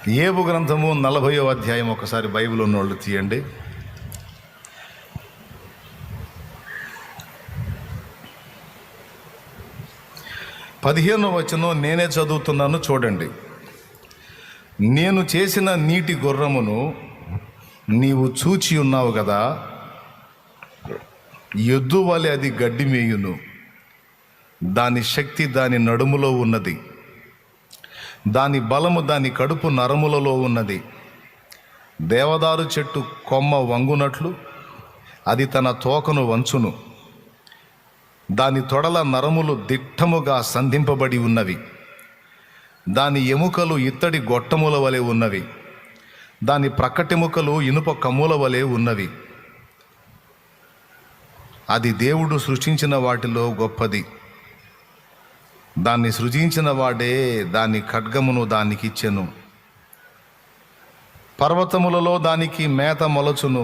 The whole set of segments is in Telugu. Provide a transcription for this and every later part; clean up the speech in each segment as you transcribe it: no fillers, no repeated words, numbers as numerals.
యోబు గ్రంథము 40వ అధ్యాయం ఒకసారి బైబిల్ ఉన్నోళ్ళు తీయండి. 15వ వచనం నేనే చదువుతున్నాను, చూడండి. నేను చేసిన నీటి గుర్రమును నీవు చూచి ఉన్నావు కదా, ఎద్దు వలె అది గడ్డి మేయును, దాని శక్తి దాని నడుములో ఉన్నది, దాని బలము దాని కడుపు నరములలో ఉన్నది. దేవదారు చెట్టు కొమ్మ వంగునట్లు అది తన తోకను వంచును, దాని తొడల నరములు దిట్టముగా సంధింపబడి ఉన్నవి, దాని ఎముకలు ఇత్తడి గొట్టముల వలె ఉన్నవి, దాని ప్రక్కటెముకలు ఇనుప కమ్ముల వలె ఉన్నవి. అది దేవుడు సృష్టించిన వాటిలో గొప్పది, దాన్ని సృజించిన వాడే దాని ఖడ్గమును దానికి ఇచ్చెను. పర్వతములలో దానికి మేత మొలచును,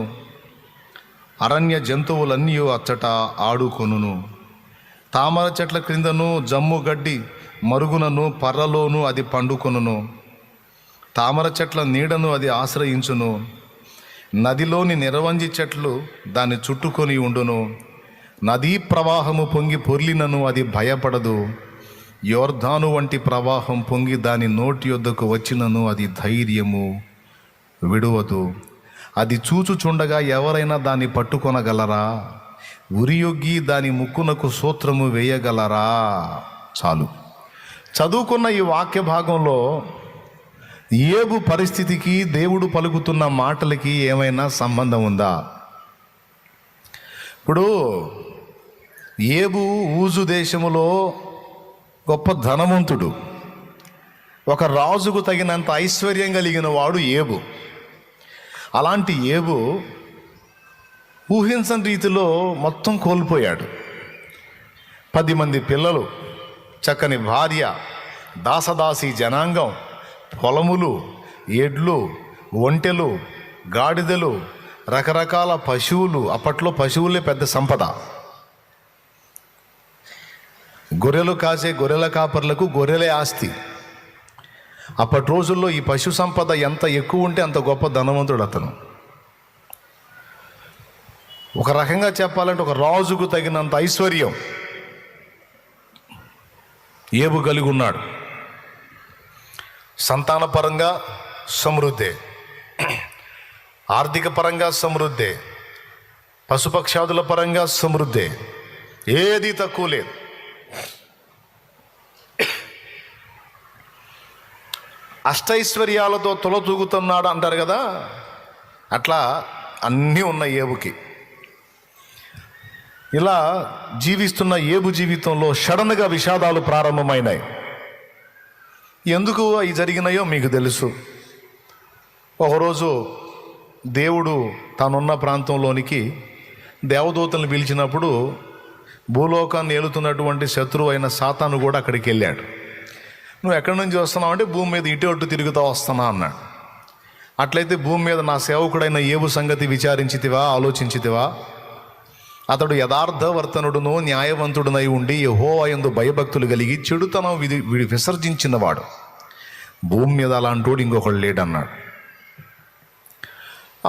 అరణ్య జంతువులన్నీ అచ్చట ఆడుకొనును. తామర చెట్ల క్రిందను జమ్ము గడ్డి మరుగునను పర్రలోను అది పండుకొనును. తామర చెట్ల నీడను అది ఆశ్రయించును, నదిలోని నిరవంజి చెట్లు దాన్ని చుట్టుకొని ఉండును. నదీ ప్రవాహము పొంగి పొర్లినను అది భయపడదు, యోర్దాను వంటి ప్రవాహం పొంగి దాని నోటి యొద్దకు వచ్చినను అది ధైర్యము విడువదు. అది చూచుచుండగా ఎవరైనా దాన్ని పట్టుకొనగలరా? ఉరియొగ్గి దాని ముక్కునకు సూత్రము వేయగలరా? చాలు. చదువుకున్న ఈ వాక్య భాగంలో యోబు పరిస్థితికి దేవుడు పలుకుతున్న మాటలకి ఏమైనా సంబంధం ఉందా? ఇప్పుడు యోబు ఊజు దేశములో గొప్ప ధనవంతుడు, ఒక రాజుకు తగినంత ఐశ్వర్యం కలిగిన వాడు యోబు. అలాంటి యోబు ఊహించని రీతిలో మొత్తం కోల్పోయాడు. 10 మంది పిల్లలు, చక్కని భార్య, దాసదాసి జనాంగం, పొలములు, ఎడ్లు, ఒంటెలు, గాడిదలు, రకరకాల పశువులు. అప్పట్లో పశువులే పెద్ద సంపద. గొర్రెలు కాసే గొర్రెల కాపర్లకు గొర్రెలే ఆస్తి. అప్పటి రోజుల్లో ఈ పశు సంపద ఎంత ఎక్కువ ఉంటే అంత గొప్ప ధనవంతుడు అతను. ఒక రకంగా చెప్పాలంటే ఒక రాజుకు తగినంత ఐశ్వర్యం యోబు కలిగి ఉన్నాడు. సంతానపరంగా సమృద్ధి, ఆర్థిక పరంగా సమృద్ధి, పశుపక్షాదుల పరంగా సమృద్ధి, ఏది తక్కువ లేదు. అష్టైశ్వర్యాలతో తొలతూగుతున్నాడు అంటారు కదా, అట్లా అన్నీ ఉన్న యోబుకి. ఇలా జీవిస్తున్న యోబు జీవితంలో సడన్గా విషాదాలు ప్రారంభమైనాయి. ఎందుకు అవి జరిగినాయో మీకు తెలుసు. ఒకరోజు దేవుడు తానున్న ప్రాంతంలోనికి దేవదూతలను పిలిచినప్పుడు భూలోకాన్ని ఏలుతున్నటువంటి శత్రువు అయిన సాతాను కూడా అక్కడికి వెళ్ళాడు. నువ్వు ఎక్కడి నుంచి వస్తున్నావు అంటే భూమి మీద ఇటు అటు తిరుగుతూ వస్తున్నా అన్నాడు. అట్లయితే భూమి మీద నా సేవకుడైన యోబు సంగతి విచారించితివా, ఆలోచించితివా? అతడు యథార్థవర్తనుడును న్యాయవంతుడునై ఉండి యెహోవా యందు భయభక్తులు కలిగి చెడుతనం విసర్జించినవాడు. భూమి మీద అలాంటోడు ఇంకొకడు లేడన్నాడు.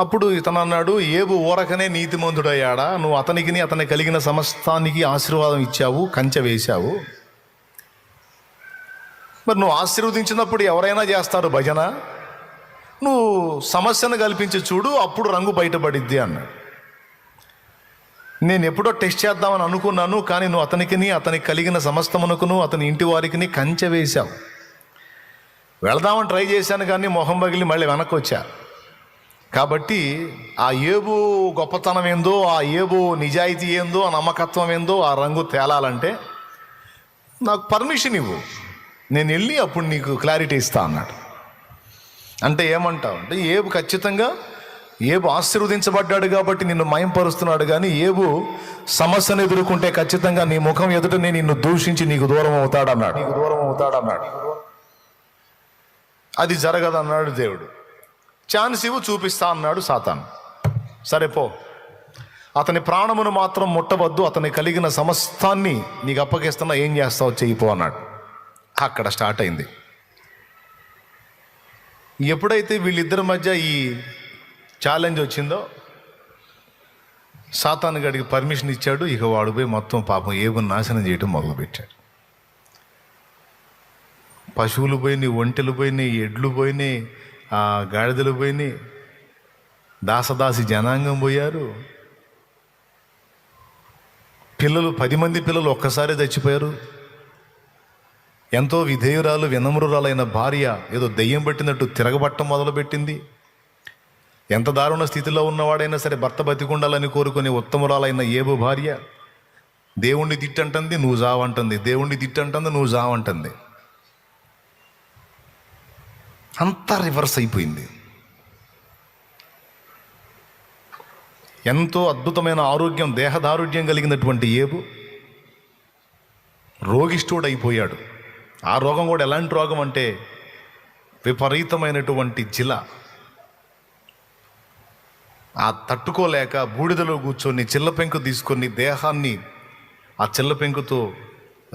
అప్పుడు ఇతను అన్నాడు, యోబు ఊరకనే నీతిమంతుడయ్యాడా? నువ్వు అతనికి అతని కలిగిన సమస్తానికి ఆశీర్వాదం ఇచ్చావు, కంచె వేశావు. మరి నువ్వు ఆశీర్వదించినప్పుడు ఎవరైనా చేస్తారు భజన. నువ్వు సమస్యను కల్పించి చూడు, అప్పుడు రంగు బయటపడిద్ది అన్నాడు. నేను ఎప్పుడో టెస్ట్ చేద్దామని అనుకున్నాను, కానీ నువ్వు అతనికి కలిగిన సమస్తమునకును అతని ఇంటి వారికి కంచె వేశావు. వెళదామని ట్రై చేశాను, కానీ మొహం పగిలి మళ్ళీ వెనక్కి వచ్చా. కాబట్టి ఆ యోబు గొప్పతనం ఏందో, ఆ యోబు నిజాయితీ ఏందో, ఆ నమ్మకత్వం ఏందో, ఆ రంగు తేలాలంటే నాకు పర్మిషన్ ఇవ్వు, నేను వెళ్ళి అప్పుడు నీకు క్లారిటీ ఇస్తా అన్నాడు. అంటే ఏమంటావు అంటే, యోబు ఖచ్చితంగా యోబు ఆశీర్వదించబడ్డాడు కాబట్టి నిన్ను మయంపరుస్తున్నాడు, కానీ యోబు సమస్యను ఎదుర్కొంటే ఖచ్చితంగా నీ ముఖం ఎదుటనే నిన్ను దూషించి నీకు దూరం అవుతాడన్నాడు. అది జరగదన్నాడు దేవుడు. ఛాన్స్ ఇవ్వు, చూపిస్తా అన్నాడు సాతాను. సరే పో, అతని ప్రాణమును మాత్రం ముట్టవద్దు, అతని కలిగిన సమస్తాన్ని నీకు అప్పగిస్తున్నా, ఏం చేస్తావు చెయ్యిపో అన్నాడు. అక్కడ స్టార్ట్ అయింది. ఎప్పుడైతే వీళ్ళిద్దరి మధ్య ఈ ఛాలెంజ్ వచ్చిందో సాతాను గడికి పర్మిషన్ ఇచ్చాడు. ఇక వాడు పోయి మొత్తం పాపం ఏబుని నాశనం చేయడం మొదలుపెట్టాడు. పశువులు పోయినాయి, ఒంటెలు పోయినాయి, ఎడ్లు పోయినాయి, గాడిదలు పోయినాయి, దాసదాసి జనాంగం పోయారు. పిల్లలు 10 మంది పిల్లలు ఒక్కసారి చచ్చిపోయారు. ఎంతో విధేయురాలు వినమ్రురాలైన భార్య ఏదో దెయ్యం పట్టినట్టు తిరగబట్టం మొదలుపెట్టింది. ఎంత దారుణ స్థితిలో ఉన్నవాడైనా సరే భర్త బతికుండాలని కోరుకునే ఉత్తమురాలైన ఏబు భార్య దేవుణ్ణి తిట్టంటుంది, నువ్వు జావంటుంది, దేవుణ్ణి తిట్టంటుంది, నువ్వు జావంటుంది. అంతా రివర్స్ అయిపోయింది. ఎంతో అద్భుతమైన ఆరోగ్యం, దేహదారుఢ్యం కలిగినటువంటి ఏబు రోగిష్ఠుడైపోయాడు. ఆ రోగం కూడా ఎలాంటి రోగం అంటే విపరీతమైనటువంటి జిల. ఆ తట్టుకోలేక బూడిదలో కూర్చొని చిల్లపెంకు తీసుకొని దేహాన్ని ఆ చిల్లపెంకుతో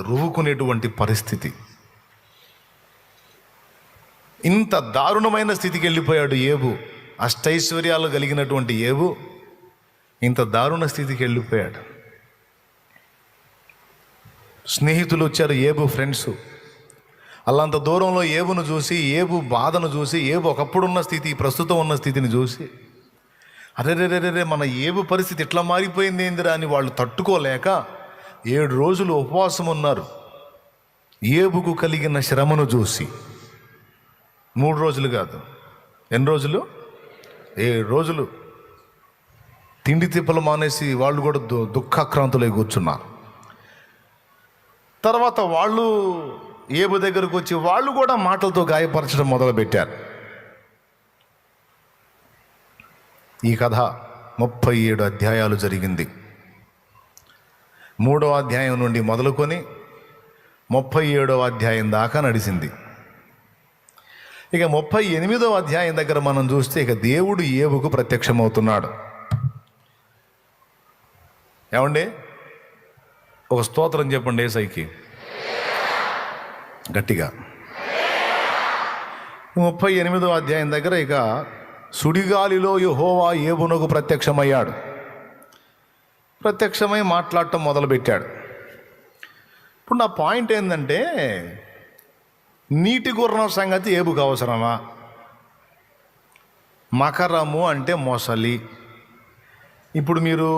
రువ్వుకునేటువంటి పరిస్థితి. ఇంత దారుణమైన స్థితికి వెళ్ళిపోయాడు ఏబు. అష్టైశ్వర్యాలు కలిగినటువంటి ఏబు ఇంత దారుణ స్థితికి వెళ్ళిపోయాడు. స్నేహితులు వచ్చారు, ఏబు ఫ్రెండ్స్. అలాంత దూరంలో ఏబును చూసి, ఏబు బాధను చూసి, ఏబు ఒకప్పుడున్న స్థితి, ప్రస్తుతం ఉన్న స్థితిని చూసి, అరే మన ఏబు పరిస్థితి ఇట్లా మారిపోయింది ఏందిరా అని వాళ్ళు తట్టుకోలేక 7 రోజులు ఉపవాసం ఉన్నారు. ఏబుకు కలిగిన శ్రమను చూసి 3 రోజులు కాదు, ఎన్ని రోజులు? 7 రోజులు తిండి తిప్పలు మానేసి వాళ్ళు కూడా దుఃఖాక్రాంతులై కూర్చున్నారు. తర్వాత వాళ్ళు ఏబు దగ్గరకు వచ్చి వాళ్ళు కూడా మాటలతో గాయపరచడం మొదలుపెట్టారు. ఈ కథ 37 అధ్యాయాలు జరిగింది. 3వ అధ్యాయం నుండి మొదలుకొని 37వ అధ్యాయం దాకా నడిచింది. ఇక 38వ అధ్యాయం దగ్గర మనం చూస్తే ఇక దేవుడు ఏబుకు ప్రత్యక్షమవుతున్నాడు. ఏమండి, ఒక స్తోత్రం చెప్పండి యేసయ్యకి గట్టిగా. 38వ అధ్యాయం దగ్గర ఇక సుడిగాలిలో యెహోవా ఏబునకు ప్రత్యక్షమయ్యాడు. ప్రత్యక్షమై మాట్లాడటం మొదలుపెట్టాడు. ఇప్పుడు నా పాయింట్ ఏంటంటే, నీటి గుర్రం సంగతి ఏబుకు అవసరమా? మకరము అంటే మొసలి. ఇప్పుడు మీరు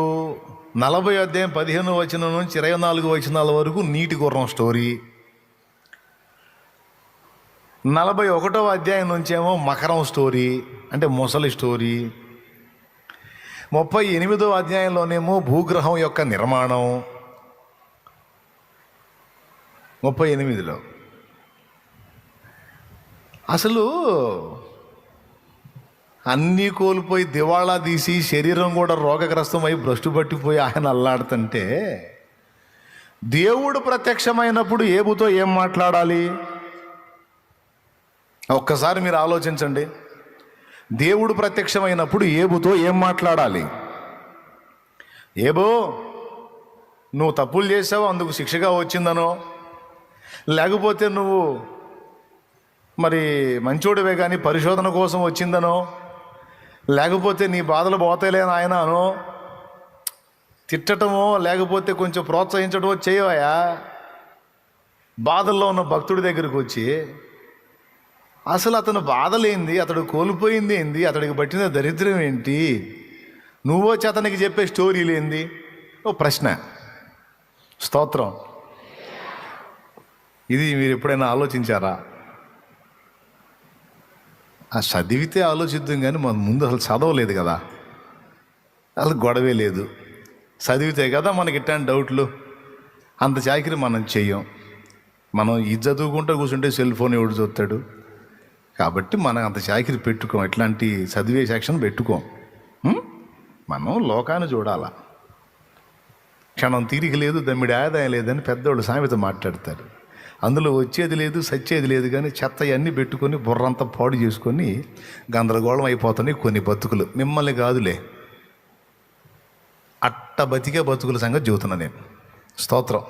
40 అధ్యాయం 15 వచనం నుంచి 24 వచనాల వరకు నీటి గుర్రం స్టోరీ, 41వ అధ్యాయం నుంచేమో మకరం స్టోరీ అంటే మొసలి స్టోరీ, 38వ అధ్యాయంలోనేమో భూగ్రహం యొక్క నిర్మాణం, 38లో అసలు అన్నీ కోల్పోయి దివాళా తీసి శరీరం కూడా రోగగ్రస్తమై భ్రష్టు పట్టిపోయి ఆయన అల్లాడుతుంటే దేవుడు ప్రత్యక్షమైనప్పుడు ఏబుతో ఏం మాట్లాడాలి? ఒక్కసారి మీరు ఆలోచించండి. దేవుడు ప్రత్యక్షమైనప్పుడు ఏబుతో ఏం మాట్లాడాలి? ఏబో, నువ్వు తప్పులు చేసావు అందుకు శిక్షగా వచ్చిందనో, లేకపోతే నువ్వు మరి మంచోడివే కానీ పరిశోధన కోసం వచ్చిందనో, లేకపోతే నీ బాధలు పోతాయిలేని ఆయన అనో తిట్టటమో లేకపోతే కొంచెం ప్రోత్సహించడమో చేయవయా. బాధల్లో ఉన్న భక్తుడి దగ్గరికి వచ్చి అసలు అతను బాధలేంది, అతడు కోల్పోయింది ఏంది, అతడికి పట్టిన దరిద్రం ఏంటి, నువ్వు వచ్చి అతనికి చెప్పే స్టోరీలు ఏంది? ఓ ప్రశ్న. స్తోత్రం. ఇది మీరు ఎప్పుడైనా ఆలోచించారా? చదివితే ఆలోచిద్దాం కానీ మన ముందు అసలు చదవలేదు కదా, అసలు గొడవే లేదు. చదివితే కదా మనకి ఇట్లాంటి డౌట్లు. అంత చాకిరి మనం చెయ్యం. మనం ఇది చదువుకుంటూ కూర్చుంటే సెల్ ఫోన్ ఎవడు చూస్తాడు కాబట్టి మనం అంత చాకిరి పెట్టుకోం, ఇట్లాంటి చదివే సెక్షన్ పెట్టుకోం. మనం లోకాన్ని చూడాలా. క్షణం తీరిక లేదు, దమ్మిడి ఆదాయం లేదని పెద్దోళ్ళు సామెత మాట్లాడతారు. అందులో వచ్చేది లేదు, సచ్చేది లేదు, కానీ చెత్త అన్నీ పెట్టుకొని బుర్రంతా పాడు చేసుకొని గందరగోళం అయిపోతున్నాయి కొన్ని బతుకులు. మిమ్మల్ని కాదులే, అట్ట బతికే బతుకుల సంగతి చెబుతున్నా నేను. స్తోత్రం.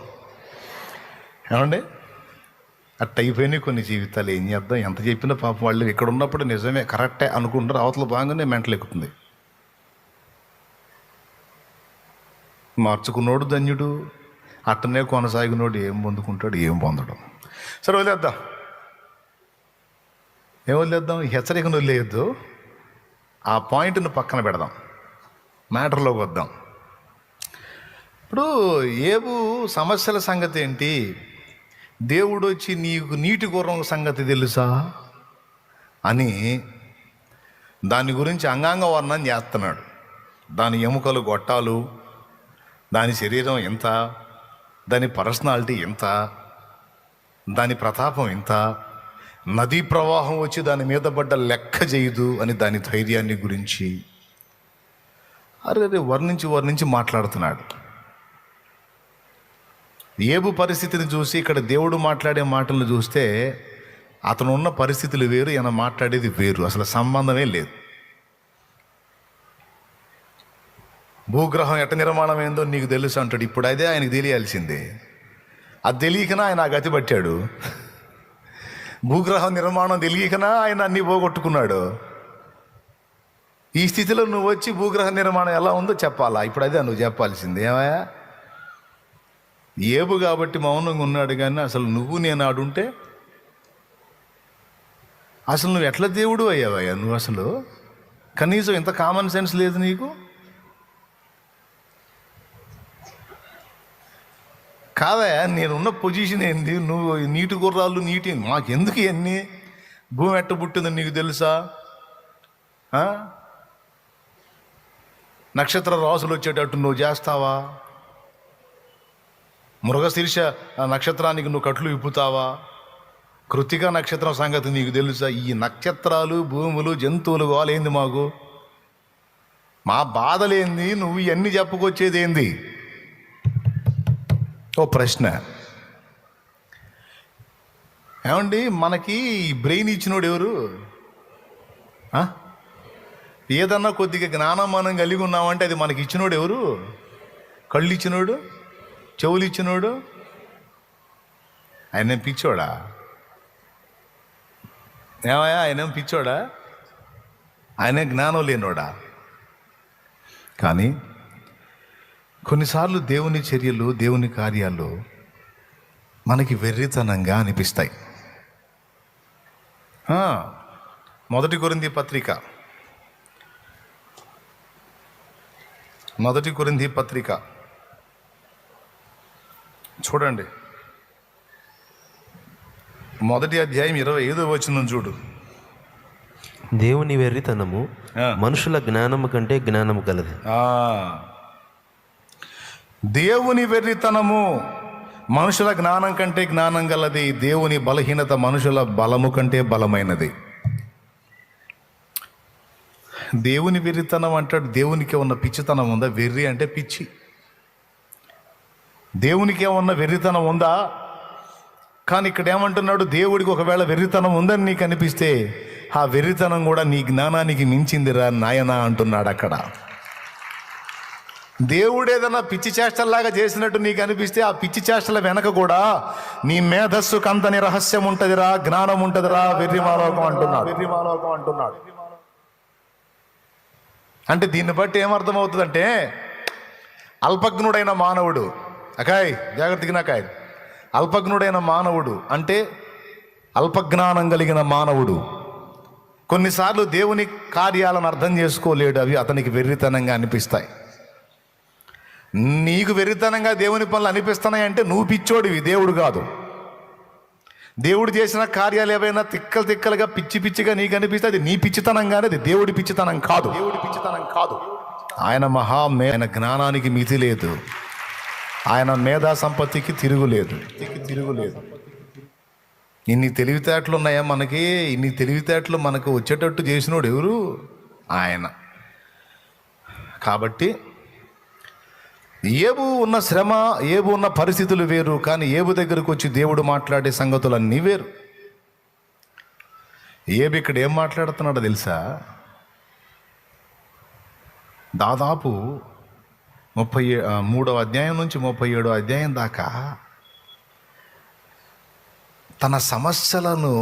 ఏమండి, అట్ట అయిపోయినాయి కొన్ని జీవితాలు. ఏం చేద్దాం, ఎంత చెప్పినా పాపం వాళ్ళు ఇక్కడ ఉన్నప్పుడు నిజమే కరెక్టే అనుకుంటారు, అవతల బాగానే మెంటలు ఎక్కుతుంది. మార్చుకున్నోడు ధన్యుడు, అట్టనే కొనసాగినోడు ఏం పొందుకుంటాడు, ఏం పొందడం. సరే వదిలేద్దాం, ఏం వదిలేద్దాం, హెచ్చరికను వదిలేయద్దు, ఆ పాయింట్ను పక్కన పెడదాం, మ్యాటర్లోకి వద్దాం. ఇప్పుడు ఏబు సమస్యల సంగతి ఏంటి? దేవుడు వచ్చి నీకు నీటి గుర్రం సంగతి తెలుసా అని దాని గురించి అంగాంగ వర్ణన చేస్తున్నాడు. దాని ఎముకలు గొట్టాలు, దాని శరీరం ఎంత, దాని పర్సనాలిటీ ఎంత, దాని ప్రతాపం ఎంత, నదీ ప్రవాహం వచ్చి దాని మీద పడ్డ లెక్క చేయదు అని దాని ధైర్యాన్ని గురించి అరే వర్ణించి మాట్లాడుతున్నాడు. ఏబు పరిస్థితిని చూసి ఇక్కడ దేవుడు మాట్లాడే మాటలను చూస్తే అతను ఉన్న పరిస్థితులు వేరు, ఈయన మాట్లాడేది వేరు, అసలు సంబంధమే లేదు. భూగ్రహం ఎట్ట నిర్మాణం ఏందో నీకు తెలుసు అంటాడు. ఇప్పుడు అదే ఆయనకు తెలియాల్సిందే. అది తెలియకనా ఆయన ఆ గతి పట్టాడు. భూగ్రహం నిర్మాణం తెలియకనా ఆయన అన్నీ పోగొట్టుకున్నాడు. ఈ స్థితిలో నువ్వు వచ్చి భూగ్రహ నిర్మాణం ఎలా ఉందో చెప్పాలా? ఇప్పుడు అదే నువ్వు చెప్పాల్సింది. ఏమయ్యా, ఏబు కాబట్టి మౌనంగా ఉన్నాడు, కానీ అసలు నువ్వు నేను ఆడుంటే అసలు నువ్వు ఎట్లా దేవుడు అయ్యావయ్యా? నువ్వు అసలు కనీసం ఇంత కామన్ సెన్స్ లేదు నీకు. కాదయా, నేనున్న పొజిషన్ ఏంది, నువ్వు నీటి గుర్రాలు నీటి మాకెందుకు ఇవన్నీ, భూమి ఎట్ట పుట్టిందని నీకు తెలుసా? నక్షత్ర రాసులు వచ్చేటట్టు నువ్వు చేస్తావా? మృగశీర్ష నక్షత్రానికి నువ్వు కట్లు విప్పుతావా? కృత్తిక నక్షత్రం సంగతి నీకు తెలుసా? ఈ నక్షత్రాలు, భూములు, జంతువులు వాళ్ళేంది మాకు? మా బాధలేంది? నువ్వు ఇవన్నీ చెప్పుకొచ్చేది ఏంది? ఓ ప్రశ్న. ఏమండి, మనకి బ్రెయిన్ ఇచ్చినోడు ఎవరు? ఏదన్నా కొద్దిగా జ్ఞానం మనం కలిగి ఉన్నామంటే అది మనకి ఇచ్చినోడు ఎవరు? కళ్ళు ఇచ్చినోడు, చెవులు ఇచ్చినోడు. ఆయనేం పిచ్చోడా? ఏమయ్యా, ఆయనేం పిచ్చోడా? ఆయనే జ్ఞానం లేనోడా? కానీ కొన్నిసార్లు దేవుని చర్యలు, దేవుని కార్యాలు మనకి వెర్రితనంగా అనిపిస్తాయి. 1 కొరింథీ పత్రిక చూడండి, 1వ అధ్యాయం 25వ వచనం చూడు. దేవుని వెర్రితనము మనుషుల జ్ఞానము కంటే జ్ఞానము కలదు. దేవుని వెర్రితనము మనుషుల జ్ఞానం కంటే జ్ఞానం గలది. దేవుని బలహీనత మనుషుల బలము కంటే బలమైనది. దేవుని వెర్రితనం అంటాడు. దేవునికి ఉన్న పిచ్చితనం ఉందా? వెర్రి అంటే పిచ్చి. దేవునికి ఏమన్నా వెర్రితనం ఉందా? కానీ ఇక్కడ ఏమంటున్నాడు, దేవుడికి ఒకవేళ వెర్రితనం ఉందని నీకు అనిపిస్తే ఆ వెర్రితనం కూడా నీ జ్ఞానానికి మించిందిరా నాయనా అంటున్నాడు అక్కడ. దేవుడు ఏదైనా పిచ్చి చేష్టల్లాగా చేసినట్టు నీకు అనిపిస్తే ఆ పిచ్చి చేష్టల వెనక కూడా నీ మేధస్సుకు అంతని రహస్యం ఉంటదిరా, జ్ఞానం ఉంటదిరా. వెర్రిమాలోకం అంటున్నాడు. అంటే దీన్ని బట్టి ఏమర్థమవుతుందంటే, అల్పజ్ఞుడైన మానవుడు, జాగ్రత్తగా అల్పజ్ఞుడైన మానవుడు అంటే అల్పజ్ఞానం కలిగిన మానవుడు కొన్నిసార్లు దేవుని కార్యాలను అర్థం చేసుకోలేడు. అవి అతనికి వెర్రితనంగా అనిపిస్తాయి. నీకు వెర్రితనంగా దేవుని పనులు అనిపిస్తున్నాయి అంటే నువ్వు పిచ్చోడివి, దేవుడు కాదు. దేవుడు చేసిన కార్యాలు ఏవైనా తిక్కలుగా పిచ్చిగా నీకు అనిపిస్తే అది నీ పిచ్చితనంగానే, అది దేవుడి పిచ్చితనం కాదు. ఆయన ఆయన జ్ఞానానికి మితి లేదు, ఆయన మేధా సంపత్తికి తిరుగులేదు. ఇన్ని తెలివితేటలు ఉన్నాయా మనకి? ఇన్ని తెలివితేటలు మనకు వచ్చేటట్టు చేసినోడు ఎవరు? ఆయన. కాబట్టి ఏబు ఉన్న శ్రమ, ఏబు ఉన్న పరిస్థితులు వేరు. కానీ ఏబు దగ్గరకు వచ్చి దేవుడు మాట్లాడే సంగతులు అన్నీ వేరు. ఏబు ఇక్కడ ఏం మాట్లాడుతున్నాడో తెలుసా? దాదాపు 33వ అధ్యాయం నుంచి 37వ అధ్యాయం దాకా తన సమస్యలను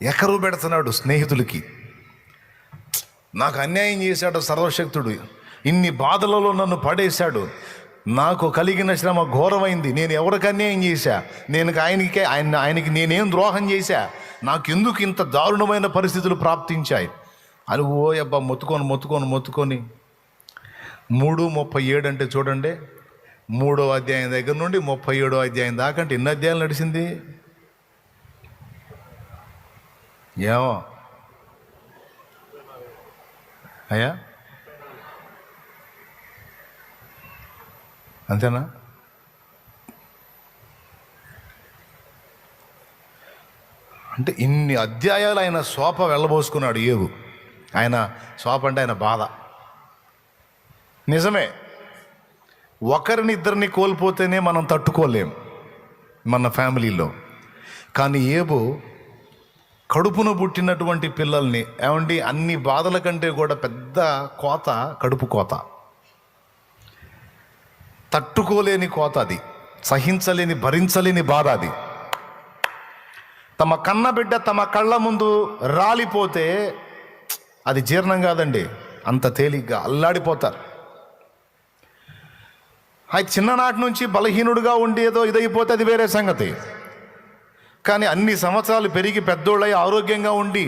ఎకరు పెడుతున్నాడు స్నేహితులకి. నాకు అన్యాయం చేశాడు సర్వశక్తుడు, ఇన్ని బాధలలో నన్ను పడేశాడు, నాకు కలిగిన శ్రమ ఘోరమైంది, నేను ఎవరికి అన్యాయం చేశా, ఆయనకి నేనేం ద్రోహం చేశా, నాకెందుకు ఇంత దారుణమైన పరిస్థితులు ప్రాప్తించాయి అని అబ్బా మొత్తుకొని 3:37 అంటే చూడండి, 3వ అధ్యాయం దగ్గర నుండి 37వ అధ్యాయం దాకా అంటే ఎన్ని అధ్యాయాలు నడిచింది ఏమో అయ్యా? అంతేనా? అంటే ఇన్ని అధ్యాయాలు ఆయన శోప వెళ్ళబోసుకున్నాడు యోబు. ఆయన శోప అంటే ఆయన బాధ. నిజమే, ఒకరిని ఇద్దరిని కోల్పోతేనే మనం తట్టుకోలేం మన ఫ్యామిలీలో. కానీ యోబు కడుపును పుట్టినటువంటి పిల్లల్ని ఏమండి, అన్ని బాధల కంటే కూడా పెద్ద కోత కడుపు కోత, తట్టుకోలేని కోత, అది సహించలేని భరించలేని బాధ. అది తమ కన్నబిడ్డ తమ కళ్ళ ముందు రాలిపోతే అది జీర్ణం కాదండి, అంత తేలిగ్గా అల్లాడిపోతారు. అది చిన్ననాటి నుంచి బలహీనుడుగా ఉండి ఏదో ఇదైపోతే అది వేరే సంగతి. కానీ అన్ని సంవత్సరాలు పెరిగి పెద్దోళ్ళై ఆరోగ్యంగా ఉండి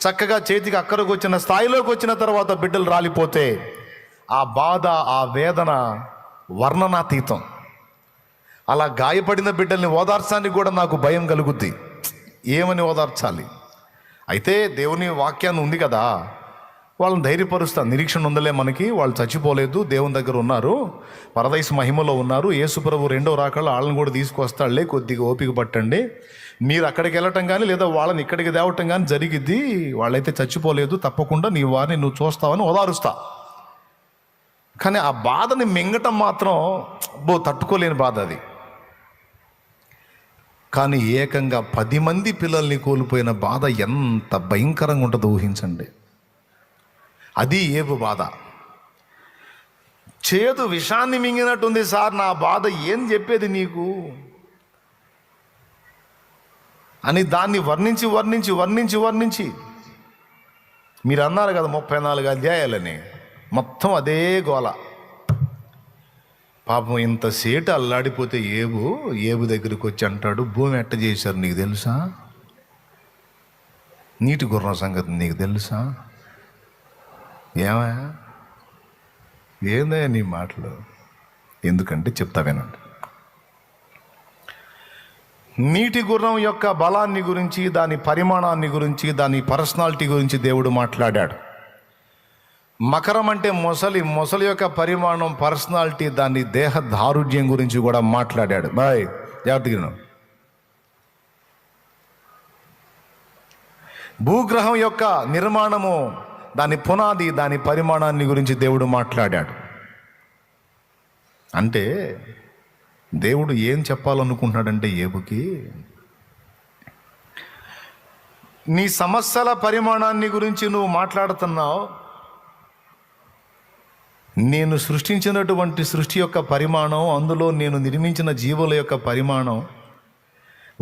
చక్కగా చేతికి అక్కడికి వచ్చిన స్థాయిలోకి వచ్చిన తర్వాత బిడ్డలు రాలిపోతే ఆ బాధ, ఆ వేదన వర్ణనాతీతం. అలా గాయపడిన బిడ్డల్ని ఓదార్చానికి కూడా నాకు భయం కలుగుద్ది. ఏమని ఓదార్చాలి? అయితే దేవుని వాక్యాన్ని ఉంది కదా, వాళ్ళని ధైర్యపరుస్తాను. నిరీక్షణ ఉందలే మనకి, వాళ్ళు చచ్చిపోలేదు, దేవుని దగ్గర ఉన్నారు, పరదైసు మహిమలో ఉన్నారు, యేసుప్రభు 2వ రాకల్లో వాళ్ళని కూడా తీసుకొస్తాడులే, కొద్దిగా ఓపిక పట్టండి, మీరు అక్కడికి వెళ్ళటం కానీ లేదా వాళ్ళని ఇక్కడికి తేవటం కానీ జరిగిద్ది, వాళ్ళైతే చచ్చిపోలేదు, తప్పకుండా నీ వారిని నువ్వు చూస్తావని ఓదారుస్తా. కానీ ఆ బాధని మింగటం మాత్రం తట్టుకోలేని బాధ అది. కానీ ఏకంగా 10 మంది పిల్లల్ని కోల్పోయిన బాధ ఎంత భయంకరంగా ఉంటుందో ఊహించండి. అది యోబు బాధ. చేదు విషాన్ని మింగినట్టుంది సార్ నా బాధ, ఏం చెప్పేది నీకు అని దాన్ని వర్ణించి మీరు అన్నారు కదా 34 అధ్యాయాలని, మొత్తం అదే గోల. పాపం ఇంతసేటు అల్లాడిపోతే యోబు దగ్గరికి వచ్చి అంటాడు, భూమి ఎట్ట చేశారు నీకు తెలుసా, నీటి గుర్రం సంగతి నీకు తెలుసా? ఏమా ఏందయ్యా నీ మాటలు? ఎందుకంటే చెప్తా వినండి. నీటి గుర్రం యొక్క బలాన్ని గురించి, దాని పరిమాణాన్ని గురించి, దాని పర్సనాలిటీ గురించి దేవుడు మాట్లాడాడు. మకరం అంటే మొసలి యొక్క పరిమాణం, పర్సనాలిటీ, దాని దేహ దారుఢ్యం గురించి కూడా మాట్లాడాడు. బాయ్ జాగ్రత్తగా. భూగ్రహం యొక్క నిర్మాణము, దాని పునాది, దాని పరిమాణాన్ని గురించి దేవుడు మాట్లాడాడు. అంటే దేవుడు ఏం చెప్పాలనుకుంటున్నాడంటే యోబుకి, నీ సమస్యల పరిమాణాన్ని గురించి నువ్వు మాట్లాడుతున్నావు, నేను సృష్టించినటువంటి సృష్టి యొక్క పరిమాణం, అందులో నేను నిర్మించిన జీవుల యొక్క పరిమాణం,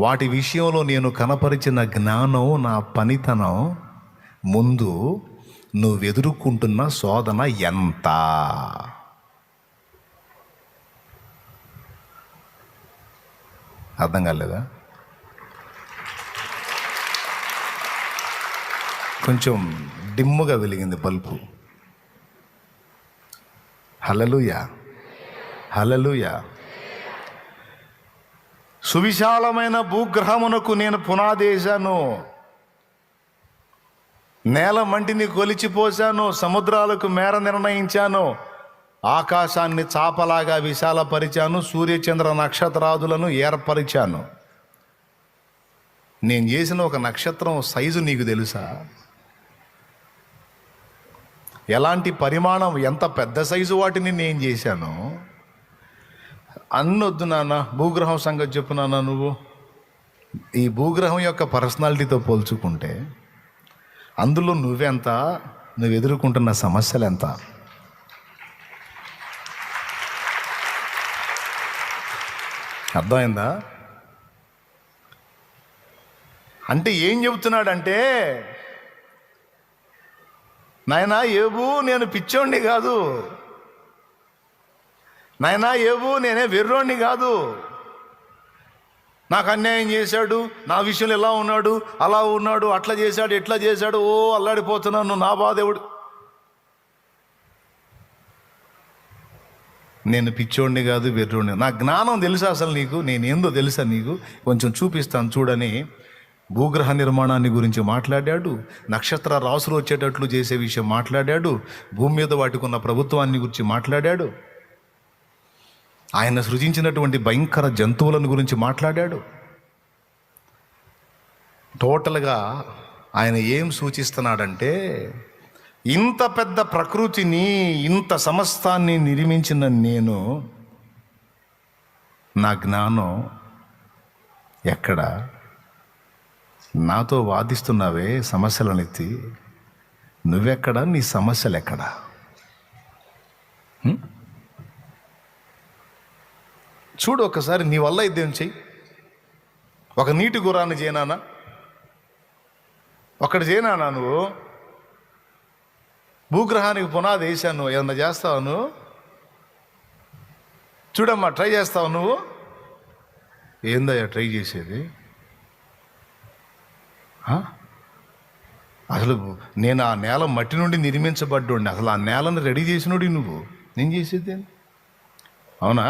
వాటి విషయంలో నేను కనపరిచిన జ్ఞానం, నా పనితనం ముందు నువ్వు ఎదుర్కొంటున్న శోధన ఎంత? అర్థం కాలేదా? కొంచెం డిమ్ముగా వెలిగింది బల్బు. హల్లెలూయా, హల్లెలూయా. సువిశాలమైన భూగ్రహమునకు నేను పునాదేశాను, నేల మంటిని కొలిచిపోశాను, సముద్రాలకు మేర నిర్ణయించాను, ఆకాశాన్ని చాపలాగా విశాలపరిచాను, సూర్యచంద్ర నక్షత్రాదులను ఏర్పరిచాను. నేను చేసిన ఒక నక్షత్రం సైజు నీకు తెలుసా? ఎలాంటి పరిమాణం, ఎంత పెద్ద సైజు వాటిని నేను చేశాను. అన్నొద్దు నాన్న, భూగ్రహం సంగతి చెప్పు నాన్న. నువ్వు ఈ భూగ్రహం యొక్క పర్సనాలిటీతో పోల్చుకుంటే అందులో నువ్వెంత, నువ్వు ఎదుర్కొంటున్న సమస్యలు ఎంత? అర్థమైందా? అంటే ఏం చెబుతున్నాడంటే, నాయనా ఏబు నేను పిచ్చోణ్ణి కాదు, నాయనా ఏబు నేనే వెర్రోణ్ణి కాదు, నాకు అన్యాయం చేశాడు, నా విషయంలో ఎలా ఉన్నాడు, అలా ఉన్నాడు, అట్లా చేశాడు, ఎట్లా చేశాడు, ఓ అల్లాడిపోతున్నాను, నా బాధెవడు. నేను పిచ్చోడిని కాదు, వెర్రోడిని. నా జ్ఞానం తెలుసా అసలు నీకు, నేనేందో తెలుసా నీకు, కొంచెం చూపిస్తాను చూడని భూగ్రహ నిర్మాణాన్ని గురించి మాట్లాడాడు, నక్షత్ర రాసులు వచ్చేటట్లు చేసే విషయం మాట్లాడాడు, భూమి మీద వాటికున్న ప్రభుత్వాన్ని గురించి మాట్లాడాడు, ఆయన సృజించినటువంటి భయంకర జంతువులను గురించి మాట్లాడాడు. టోటల్గా ఆయన ఏం సూచిస్తున్నాడంటే, ఇంత పెద్ద ప్రకృతిని, ఇంత సమస్తాన్ని నిర్మించిన నేను, నా జ్ఞానం ఎక్కడ? నాతో వాదిస్తున్నావే సమస్యలనెత్తి, నువ్వెక్కడ, నీ సమస్యలు ఎక్కడా? చూడు ఒకసారి, నీ వల్ల ఇదేం చెయ్యి. ఒక నీటి గుర్రాన్ని చేయనానా, ఒకటి చేయనానా? నువ్వు భూగ్రహానికి పునాది వేసాను, ఏమన్నా చేస్తావు నువ్వు? చూడమ్మా, ట్రై చేస్తావు నువ్వు? ఏందయ్యా ట్రై చేసేది? అసలు నేను ఆ నేల మట్టి నుండి నిర్మించబడ్డోడిని, అసలు ఆ నేలను రెడీ చేసినోడి నువ్వు, నేను చేసేది అవునా?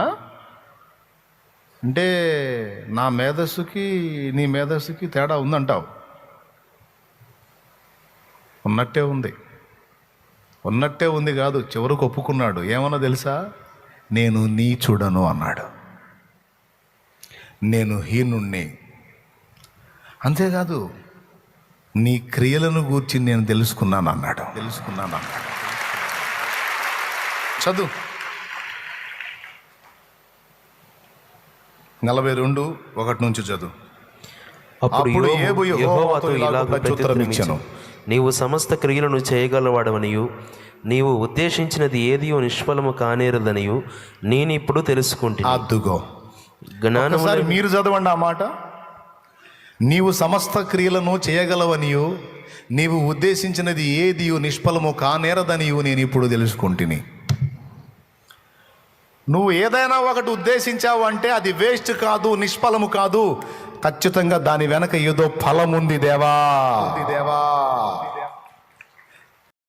అంటే నా మేధస్సుకి నీ మేధస్సుకి తేడా ఉందంటావు? ఉన్నట్టే ఉంది, ఉన్నట్టే ఉంది కాదు, చివరికి ఒప్పుకున్నాడు. ఏమన్నా తెలుసా? నేను నీచుడను అన్నాడు, నేను హీనుణ్ణి. అంతేకాదు, నీ క్రియలను గూర్చి నేను తెలుసుకున్నాను అన్నాడు. చదువు 42:1 నుంచి చదువు. అప్పుడు యోబు యెహోవాతో ఇలాగ ప్రత్యుత్తరమిచ్చెను, నీవు సమస్త క్రియలను చేయగలవాడవనియు, నీవు ఉద్దేశించినది ఏదియో నిష్ఫలము కానేరదనియు నేనిప్పుడు తెలుసుకుంటున్నా. అద్దుగో, జ్ఞానము. మీరు చదవండి ఆ మాట. నీవు సమస్త క్రియలను చేయగలవనియు, నీవు ఉద్దేశించినది ఏదియో నిష్ఫలము కానేరదనియు నేను ఇప్పుడు తెలుసుకుంటుని. నువ్వు ఏదైనా ఒకటి ఉద్దేశించావు అంటే అది వేస్ట్ కాదు, నిష్ఫలము కాదు, ఖచ్చితంగా దాని వెనక ఏదో ఫలం ఉంది దేవా.